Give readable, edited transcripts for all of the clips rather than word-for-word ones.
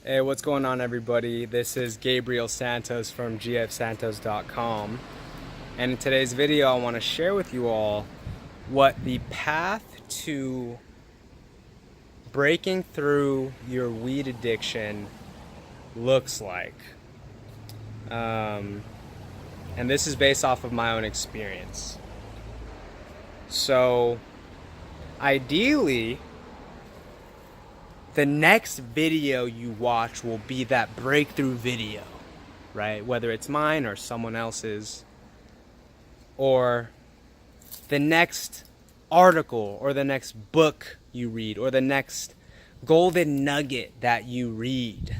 Hey, what's going on, everybody? This is Gabriel Santos from gfsantos.com, and in today's video I want to share with you all what the path to breaking through your weed addiction looks like. And this is based off of my own experience. So, ideally, the next video you watch will be that breakthrough video, right? Whether it's mine or someone else's, or the next article or the next book you read or the next golden nugget that you read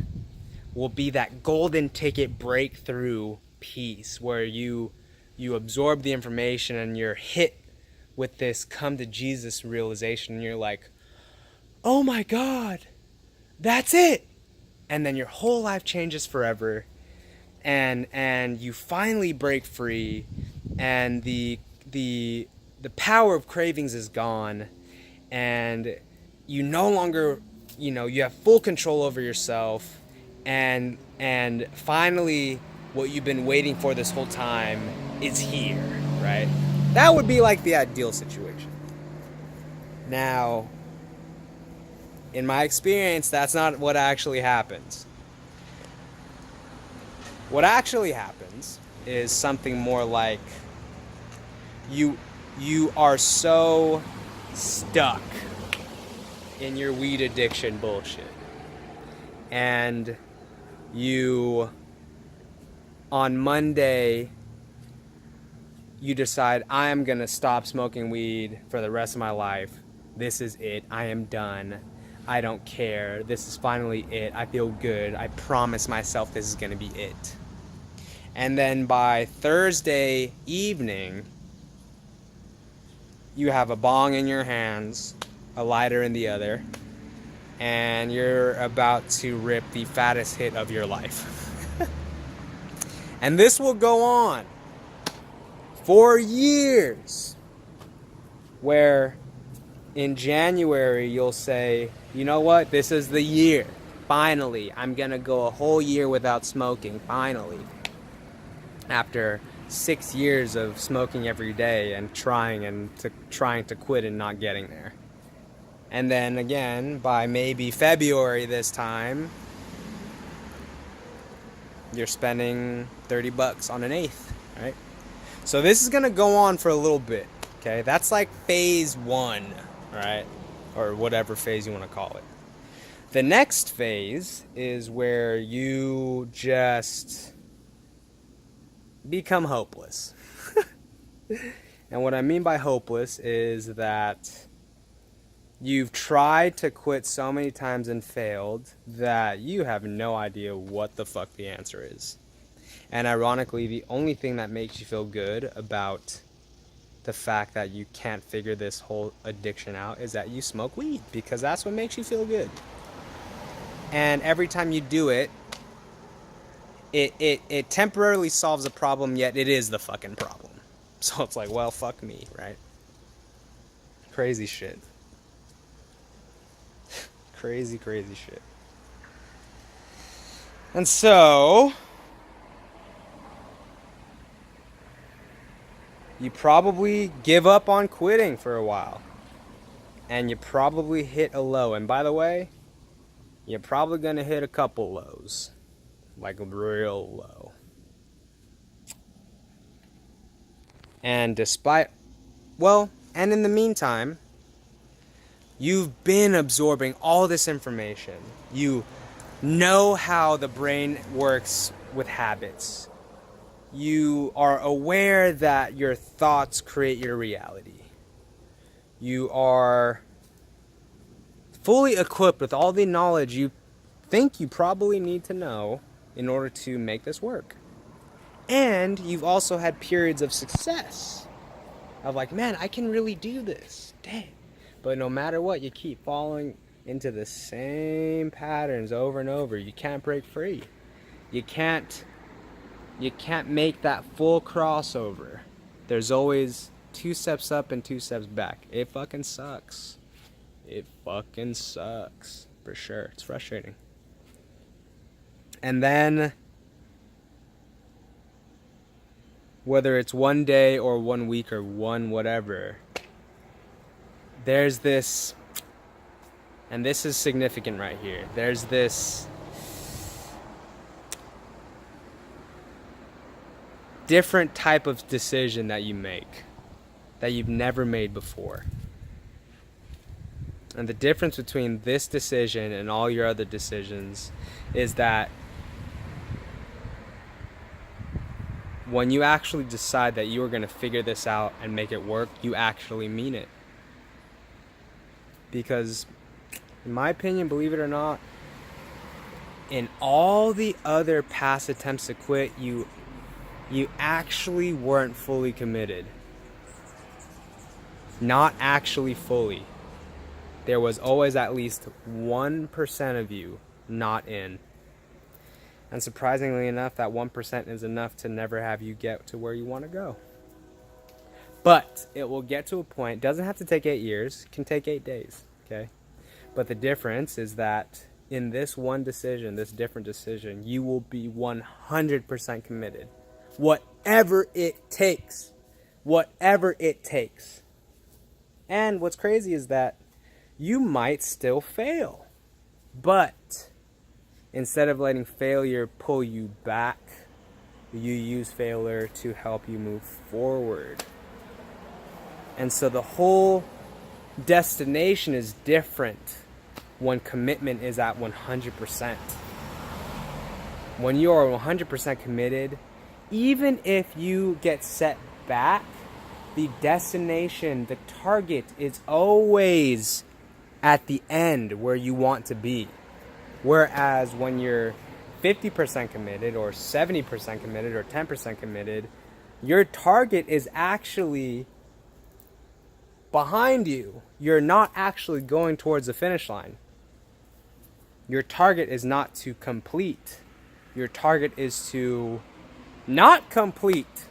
will be that golden ticket breakthrough piece where you absorb the information and you're hit with this come to Jesus realization, and you're like, oh my God, that's it. And then your whole life changes forever, and you finally break free, and the power of cravings is gone, and you no longer, you have full control over yourself, and finally what you've been waiting for this whole time is here, right? That would be like the ideal situation. Now, in my experience, that's not what actually happens. What actually happens is something more like you are so stuck in your weed addiction bullshit, and you, on Monday, you decide, I am gonna stop smoking weed for the rest of my life. This is it. I am done. I don't care. This is finally it. I feel good. I promise myself this is gonna be it. And then by Thursday evening, you have a bong in your hands, a lighter in the other, and you're about to rip the fattest hit of your life. And this will go on for years, where in January you'll say, you know what, this is the year. Finally, I'm gonna go a whole year without smoking, finally. After 6 years of smoking every day and trying to quit and not getting there. And then again, by maybe February this time, you're spending $30 on an eighth, right? So this is gonna go on for a little bit, okay? That's like phase 1, right? Or whatever phase you wanna call it. The next phase is where you just become hopeless. And what I mean by hopeless is that you've tried to quit so many times and failed that you have no idea what the fuck the answer is. And ironically, the only thing that makes you feel good about the fact that you can't figure this whole addiction out is that you smoke weed, because that's what makes you feel good. And every time you do it, it temporarily solves a problem, yet it is the fucking problem. So it's like, well, fuck me, right? Crazy shit. Crazy shit. And so, you probably give up on quitting for a while. And you probably hit a low. And by the way, you're probably going to hit a couple lows. Like real low. And and in the meantime, you've been absorbing all this information. You know how the brain works with habits. You are aware that your thoughts create your reality. You are fully equipped with all the knowledge you think you probably need to know in order to make this work. And you've also had periods of success. Of like, man, I can really do this. Dang. But no matter what, you keep falling into the same patterns over and over. You can't break free. You can't make that full crossover. There's always 2 steps up and 2 steps back. It fucking sucks. It fucking sucks. For sure. It's frustrating. And then, whether it's one day or 1 week or one whatever, there's this, and this is significant right here, there's this different type of decision that you make that you've never made before. And the difference between this decision and all your other decisions is that when you actually decide that you are going to figure this out and make it work, you actually mean it. Because, in my opinion, believe it or not, in all the other past attempts to quit, you actually weren't fully committed. Not actually fully. There was always at least 1% of you not in. And surprisingly enough, that 1% is enough to never have you get to where you want to go. But it will get to a point, doesn't have to take 8 years, can take 8 days, okay? But the difference is that in this one decision, this different decision, you will be 100% committed. Whatever it takes. Whatever it takes. And what's crazy is that you might still fail. But instead of letting failure pull you back, you use failure to help you move forward. And so the whole destination is different when commitment is at 100%. When you are 100% committed, even if you get set back, the destination, the target is always at the end where you want to be. Whereas when you're 50% committed or 70% committed or 10% committed, your target is actually behind you. You're not actually going towards the finish line. Your target is not to complete. Your target is to not complete,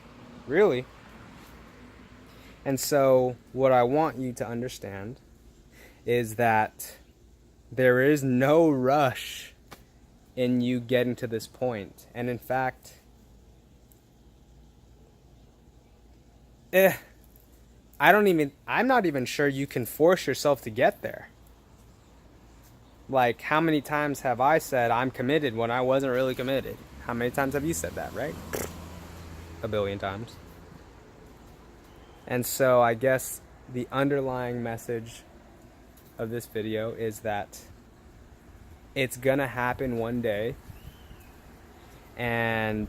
really. And so what I want you to understand is that there is no rush in you getting to this point. And in fact, I'm not even sure you can force yourself to get there. Like, how many times have I said I'm committed when I wasn't really committed? How many times have you said that, right? A billion times. And so I guess the underlying message of this video is that it's gonna happen one day, and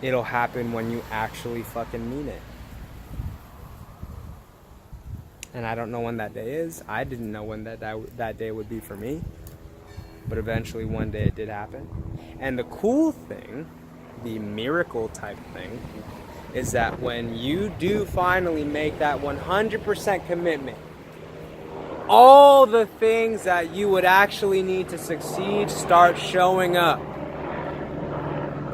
it'll happen when you actually fucking mean it. And I don't know when that day is. I didn't know when that day would be for me. But eventually one day it did happen. And the cool thing, the miracle type thing, is that when you do finally make that 100% commitment, all the things that you would actually need to succeed start showing up.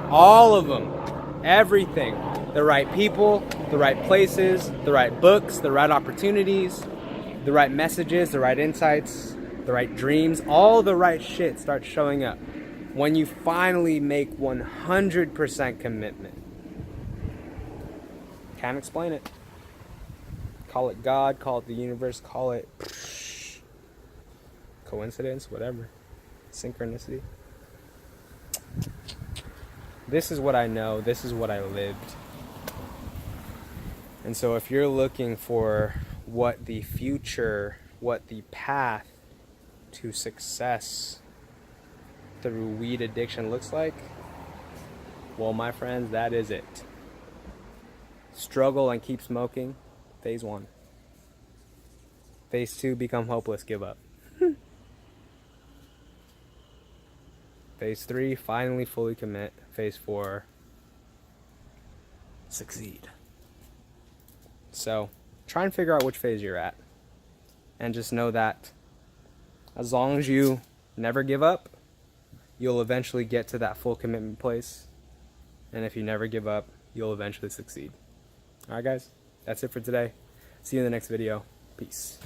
All of them. Everything. The right people, the right places, the right books, the right opportunities, the right messages, the right insights, the right dreams, all the right shit starts showing up when you finally make 100% commitment. Can't explain it. Call it God, call it the universe, call it coincidence, whatever. Synchronicity. This is what I know. This is what I lived. And so if you're looking for what the future, what the path to success through weed addiction looks like, well, my friends, that is it. Struggle and keep smoking. Phase 1. Phase 2, become hopeless, give up. Phase 3, finally fully commit. Phase 4, succeed. So, try and figure out which phase you're at. And just know that as long as you never give up, you'll eventually get to that full commitment place. And if you never give up, you'll eventually succeed. Alright guys, that's it for today. See you in the next video. Peace.